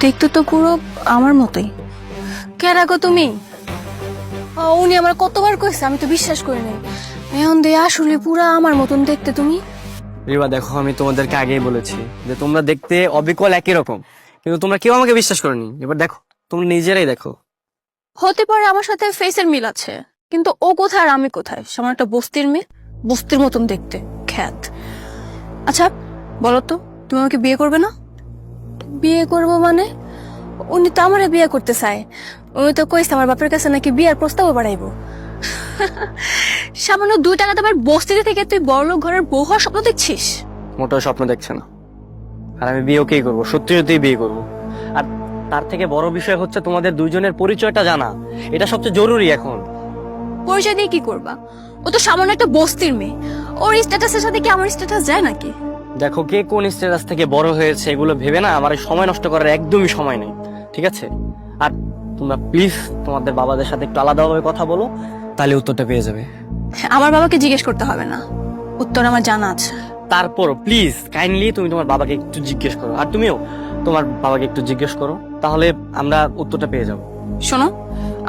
দেখতে তো পুরো আমার মতোই। কে রাখো তুমি? উনি আমার কতবার কইছে, আমি তো বিশ্বাস করি নাই। এখন দে আসলে পুরা আমার মতন দেখতে তুমি। রিবা দেখো, আমি তোমাদেরকে আগেই বলেছি যে তোমরা দেখতে অবিকল একই রকম, কিন্তু তোমরা কেউ আমাকে বিশ্বাস করনি। এবার দেখো, তোমরা নিজেরাই দেখো। হতে পারে আমার সাথে ফেসের মিল আছে, কিন্তু ও কোথায় আর আমি কোথায়? সামান্য একটা বস্তির মেয়ে, বস্তির মতন দেখতে, খ্যাত। আচ্ছা বলো তো, তুমি আমাকে বিয়ে করবে না? বিয়ে করবো মানে? উনি তো আমারে বিয়ে করতে চায়। উনি তো কইছে আমার বাপের কাছে নাকি বিয়ার প্রস্তাবও বাড়াইবো। সামান্য 2 টাকা তোমার বস্তিতে থেকে তুই বড়লোক ঘরের বউ হওয়ার স্বপ্ন দেখছিস? মোটেও স্বপ্ন দেখছে না। আর আমি বিয়ে ওকেই করবো, সত্যি সত্যিই বিয়ে করবো। আর তার থেকে বড় বিষয় হচ্ছে তোমাদের দুইজনের পরিচয়টা জানা। এটা সবচেয়ে জরুরি এখন। পরিচয় দিয়ে কি করবা? ও তো সামান্য একটা বস্তির মেয়ে, ওর স্ট্যাটাসের সাথে কি আমার স্ট্যাটাস যায় নাকি? দেখো, কে কোন স্ট্যাটাস থেকে বড় হয়েছে এগুলো ভেবে না আমার এই সময় নষ্ট করার একদমই সময় নেই, ঠিক আছে? আর তোমরা প্লিজ তোমাদের বাবাদের সাথে একটু আলাদাভাবে কথা বলো, তাহলে উত্তরটা পেয়ে যাবে। আমার বাবাকে জিজ্ঞেস করতে হবে না, উত্তর আমার জানা আছে। তারপর প্লিজ কাইন্ডলি তুমি তোমার বাবাকে একটু জিজ্ঞেস করো, আর তুমিও তোমার বাবাকে একটু জিজ্ঞেস করো, তাহলে আমরা উত্তরটা পেয়ে যাবো। শোনো,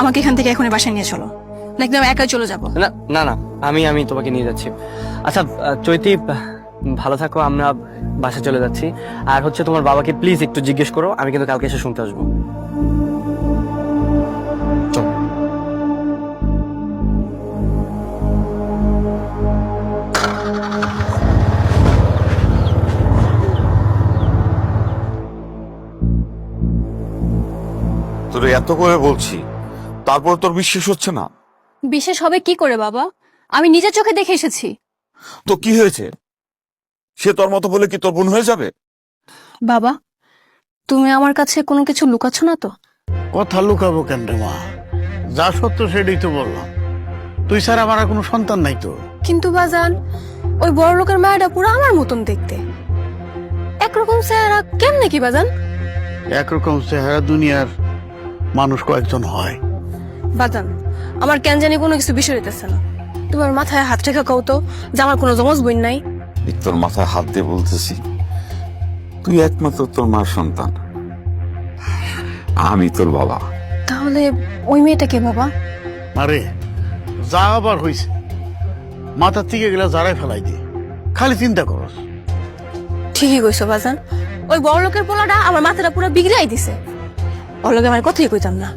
আমাকে এখান থেকে এখনই বাসায় নিয়ে চলো, নাকি আমি একাই চলে যাবো? না না না, আমি আমি তোমাকে নিয়ে যাচ্ছি। আচ্ছা চৈতি, ভালো থাকো, আমরা বাসা চলে যাচ্ছি। আর হচ্ছে তোমার বাবাকে প্লিজ একটু জিজ্ঞেস করো, আমি কিন্তু কালকে এসে শুনতে আসবো। চল। তোর এত করে বলছি, তারপর তোর বিশ্বাস হচ্ছে না? বিশেষ হবে কি করে বাবা? আমি নিজের চোখে দেখে এসেছি। তো কি হয়েছে? সে তোর মতো বলে কি তোর বোন হয়ে যাবে? বাবা, তুমি আমার কাছে কোনো কিছু লুকাচ্ছ না তো? কথা লুকাবো কেন রে মা? যা সত্য সেটাই তো বললাম। তুই স্যার আমার আর কোনো সন্তান নাই তো। কিন্তু বাজান, ওই বড় লোকের মায়েরা পুরো আমার মতন দেখতে। একরকম চেহারা কেমনে কি বাজান? একরকম চেহারা দুনিয়ার মানুষ কয়েকজন হয়। বাজান, আমার কেন জানি কোনো কিছু বিষয় হইতেছে না। তোমার মাথায় হাত রেখা কও তো যে আমার কোনো জমজ বোন নাই। তোর মাথায় হাত দিয়ে বলতেছি, তুই একমাত্র তোর মার সন্তান, আমি তোর বাবা। তাহলে ওই মেয়েটা কে বাবা? আরে যা আবার হইছে, মাথার থেকে গেলে যারাই ফেলাই দিয়ে খালি চিন্তা করস। ঠিকই কইছো বাজান, ওই বড় লোকের পোলাটা আমার মাথাটা পুরো বিগড়াই দিছে। ওর লগে আমার কথাই কইতাম না।